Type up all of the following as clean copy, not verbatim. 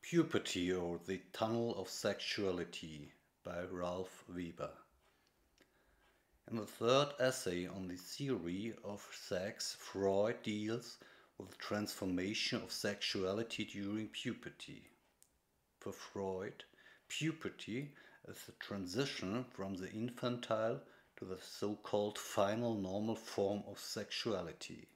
Puberty or the Tunnel of Sexuality by Ralph Weber. In the third essay on the theory of sex, Freud deals with the transformation of sexuality during puberty. For Freud, puberty is the transition from the infantile to the so-called final normal form of sexuality.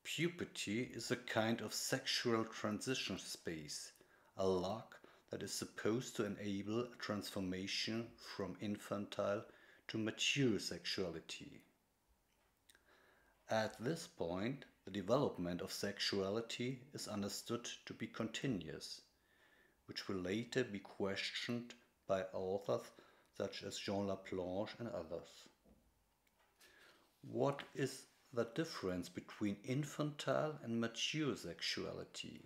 Puberty is a kind of sexual transition space, a lock that is supposed to enable a transformation from infantile to mature sexuality. At this point, the development of sexuality is understood to be continuous, which will later be questioned by authors such as Jean Laplanche and others. What is the difference between infantile and mature sexuality?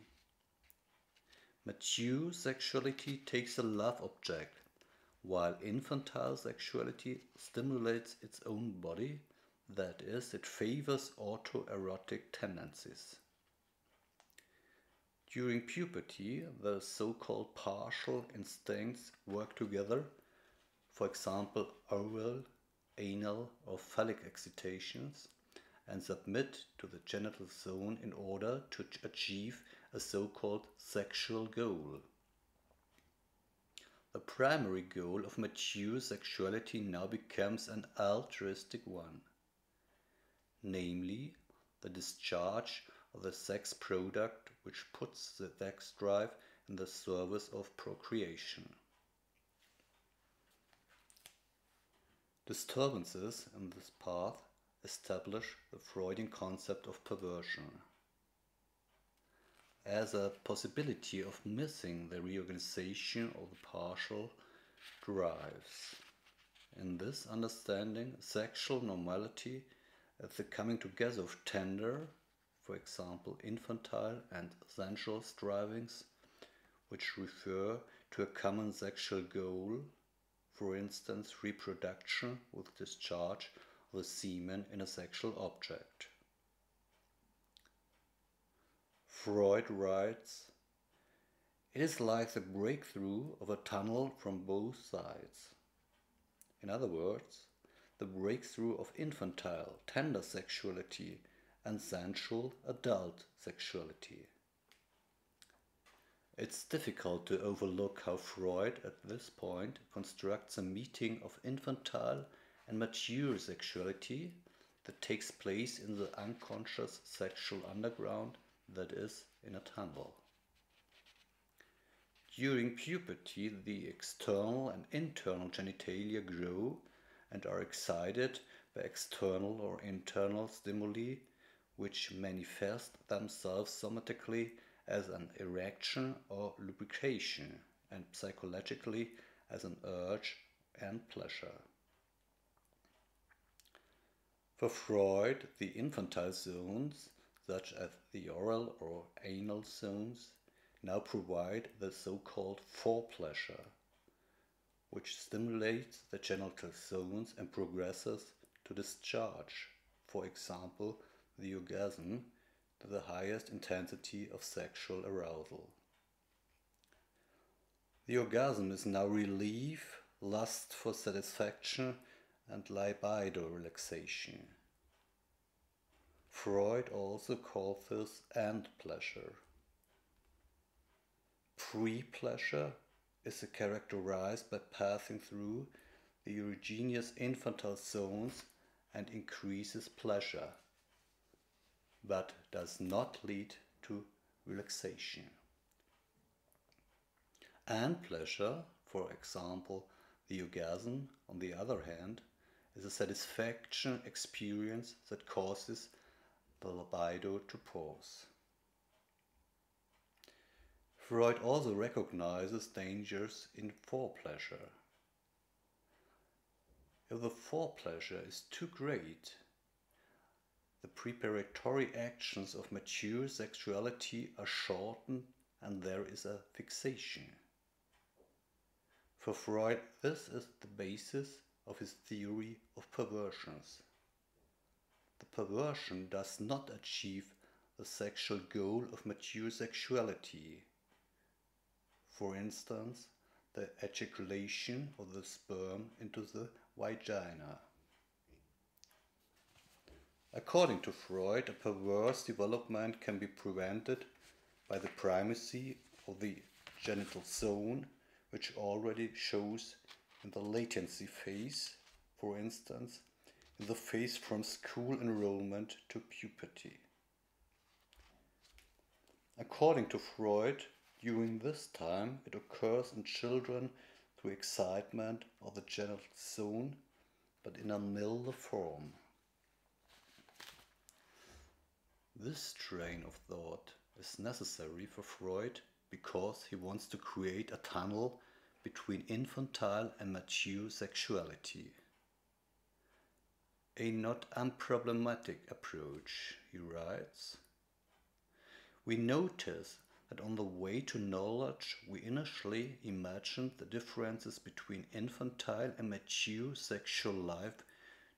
Mature sexuality takes a love object, while infantile sexuality stimulates its own body, that is, it favors autoerotic tendencies. During puberty, the so-called partial instincts work together, for example oral, anal or phallic excitations, and submit to the genital zone in order to achieve a so-called sexual goal. The primary goal of mature sexuality now becomes an altruistic one, namely the discharge of the sex product which puts the sex drive in the service of procreation. Disturbances in this path establish the Freudian concept of perversion as a possibility of missing the reorganization of the partial drives. In this understanding, sexual normality is the coming together of tender, for example infantile and sensual strivings, which refer to a common sexual goal, for instance reproduction with discharge the semen in a sexual object. Freud writes, "It is like the breakthrough of a tunnel from both sides." In other words, the breakthrough of infantile, tender sexuality and sensual, adult sexuality. It's difficult to overlook how Freud at this point constructs a meeting of infantile and mature sexuality that takes place in the unconscious sexual underground, that is, in a tunnel. During puberty, the external and internal genitalia grow and are excited by external or internal stimuli, which manifest themselves somatically as an erection or lubrication, and psychologically as an urge and pleasure. For Freud, the infantile zones, such as the oral or anal zones, now provide the so-called forepleasure, which stimulates the genital zones and progresses to discharge, for example the orgasm, to the highest intensity of sexual arousal. The orgasm is now relief, lust for satisfaction, and libido relaxation. Freud also called this end pleasure. Pre-pleasure is characterized by passing through the erogenous infantile zones and increases pleasure, but does not lead to relaxation. And pleasure, for example the orgasm, on the other hand, is a satisfaction experience that causes the libido to pause. Freud also recognizes dangers in forepleasure. If the forepleasure is too great, the preparatory actions of mature sexuality are shortened and there is a fixation. For Freud, this is the basis of his theory of perversions. The perversion does not achieve the sexual goal of mature sexuality, For instance, the ejaculation of the sperm into the vagina. According to Freud, a perverse development can be prevented by the primacy of the genital zone, which already shows in the latency phase, for instance, in the phase from school enrollment to puberty. According to Freud, during this time it occurs in children through excitement of the genital zone, but in a milder form. This train of thought is necessary for Freud because he wants to create a tunnel between infantile and mature sexuality. A not unproblematic approach, he writes. We notice that on the way to knowledge we initially imagined the differences between infantile and mature sexual life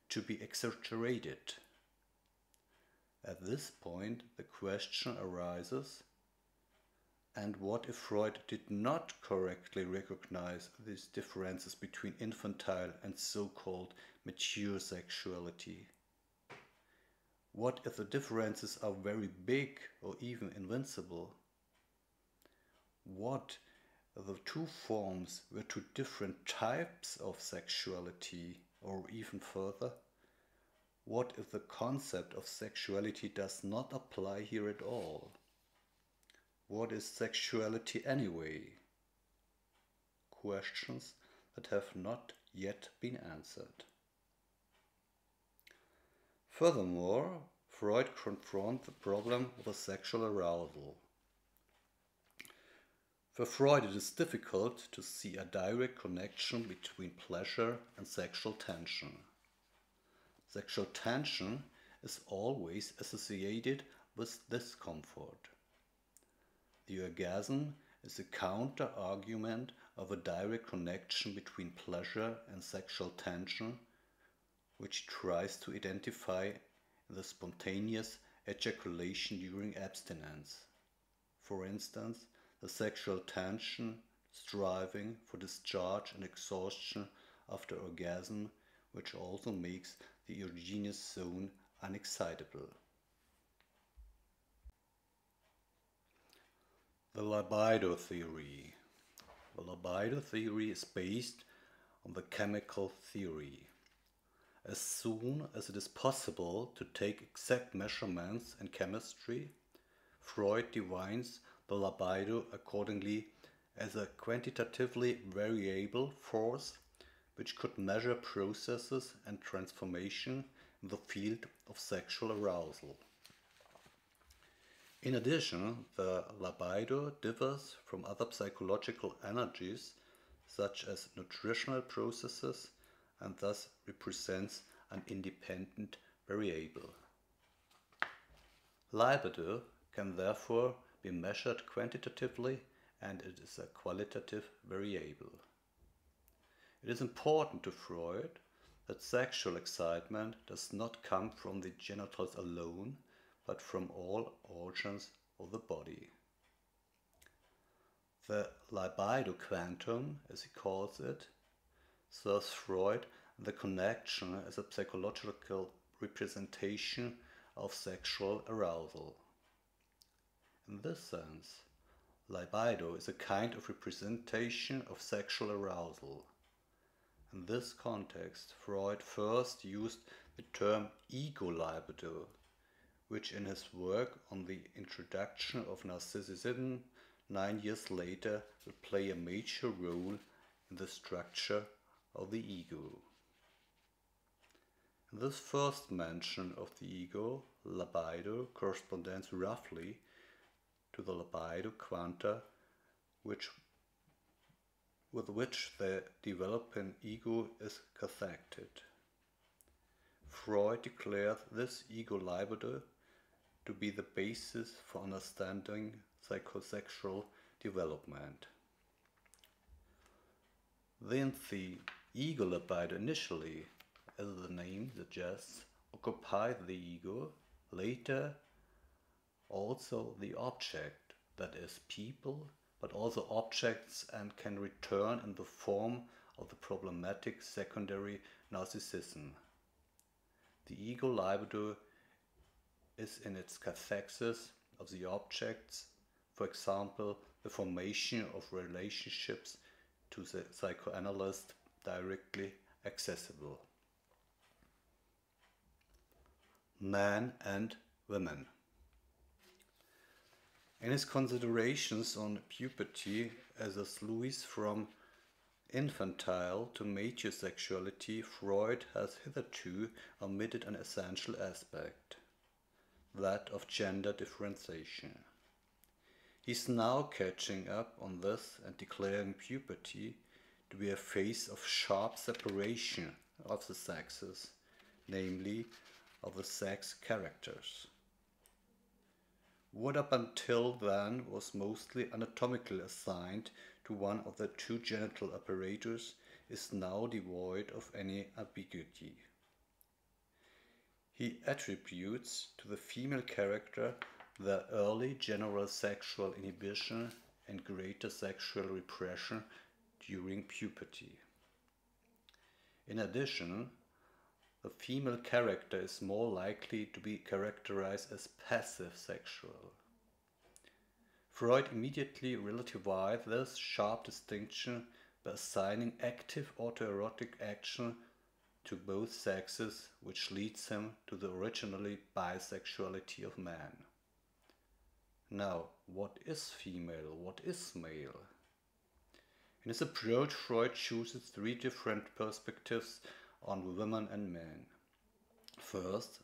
to be exaggerated. At this point the question arises, and what if Freud did not correctly recognize these differences between infantile and so-called mature sexuality? What if the differences are very big or even invincible? What if the two forms were two different types of sexuality, or even further? What if the concept of sexuality does not apply here at all? What is sexuality anyway? Questions that have not yet been answered. Furthermore, Freud confronts the problem of a sexual arousal. For Freud, it is difficult to see a direct connection between pleasure and sexual tension. Sexual tension is always associated with discomfort. The orgasm is a counter-argument of a direct connection between pleasure and sexual tension, which tries to identify the spontaneous ejaculation during abstinence. For instance, the sexual tension, striving for discharge and exhaustion after orgasm, which also makes the erogenous zone unexcitable. The libido theory. The libido theory is based on the chemical theory. As soon as it is possible to take exact measurements in chemistry, Freud defines the libido accordingly as a quantitatively variable force which could measure processes and transformation in the field of sexual arousal. In addition, the libido differs from other psychological energies such as nutritional processes and thus represents an independent variable. Libido can therefore be measured quantitatively, and it is a qualitative variable. It is important to Freud that sexual excitement does not come from the genitals alone, but from all organs of the body. The libido quantum, as he calls it, serves Freud the connection as a psychological representation of sexual arousal. In this sense, libido is a kind of representation of sexual arousal. In this context, Freud first used the term ego libido, which in his work on the introduction of narcissism 9 years later will play a major role in the structure of the ego. In this first mention of the ego, libido corresponds roughly to the libido quanta with which the developing ego is cathected. Freud declared this ego libido to be the basis for understanding psychosexual development. Then the ego libido initially, as the name suggests, occupied the ego, later also the object, that is, people, but also objects, and can return in the form of the problematic secondary narcissism. The ego libido is in its cathexis of the objects, for example, the formation of relationships to the psychoanalyst directly accessible. Men and women. In his considerations on puberty, as Lewis from infantile to mature sexuality, Freud has hitherto omitted an essential aspect, that of gender differentiation. He is now catching up on this and declaring puberty to be a phase of sharp separation of the sexes, namely of the sex characters. What up until then was mostly anatomically assigned to one of the two genital apparatus is now devoid of any ambiguity. He attributes to the female character the early general sexual inhibition and greater sexual repression during puberty. In addition, the female character is more likely to be characterized as passive sexual. Freud immediately relativized this sharp distinction by assigning active autoerotic action to both sexes, which leads him to the originally bisexuality of man. Now, what is female? What is male? In his approach, Freud chooses three different perspectives on women and men. First,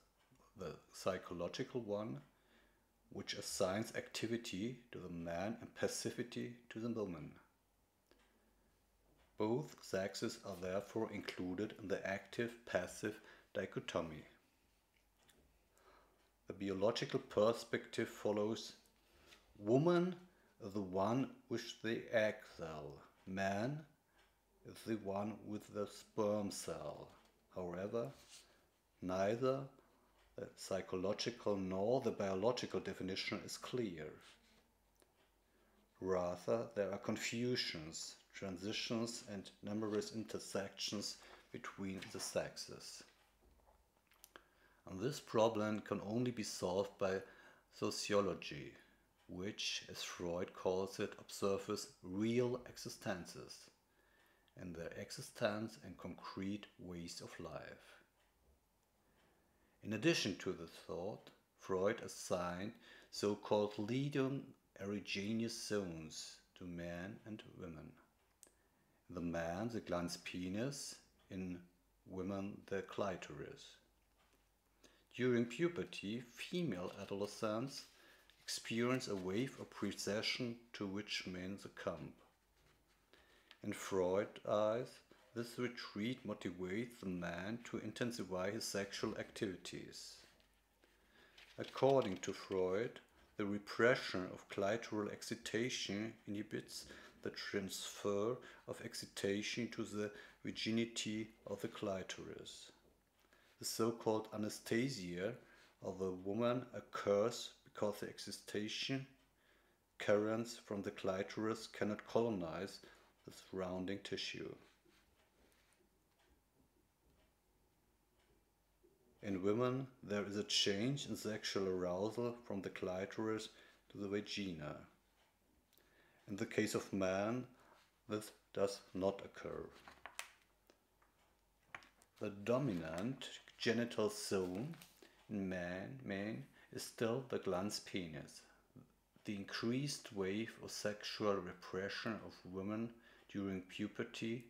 the psychological one, which assigns activity to the man and passivity to the woman. Both sexes are therefore included in the active-passive dichotomy. The biological perspective follows: woman is the one with the egg cell, man is the one with the sperm cell. However, neither the psychological nor the biological definition is clear. Rather, there are confusions, transitions, and numerous intersections between the sexes. And this problem can only be solved by sociology, which, as Freud calls it, observes real existences and their existence and concrete ways of life. In addition to this thought, Freud assigned so-called leading erogenous zones to men and women. In the man, the glans penis; in women, the clitoris. During puberty, female adolescents experience a wave of precession to which men succumb. In Freud's eyes, this retreat motivates the man to intensify his sexual activities. According to Freud, the repression of clitoral excitation inhibits the transfer of excitation to the virginity of the clitoris. The so-called anesthesia of the woman occurs because the excitation currents from the clitoris cannot colonize the surrounding tissue. In women, there is a change in sexual arousal from the clitoris to the vagina. In the case of man, this does not occur. The dominant genital zone in men is still the glans penis. The increased wave of sexual repression of women during puberty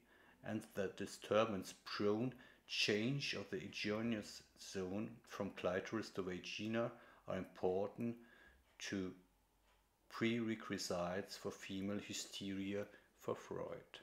and the disturbance-prone change of the erogenous zone from clitoris to vagina are important to prerequisites for female hysteria for Freud.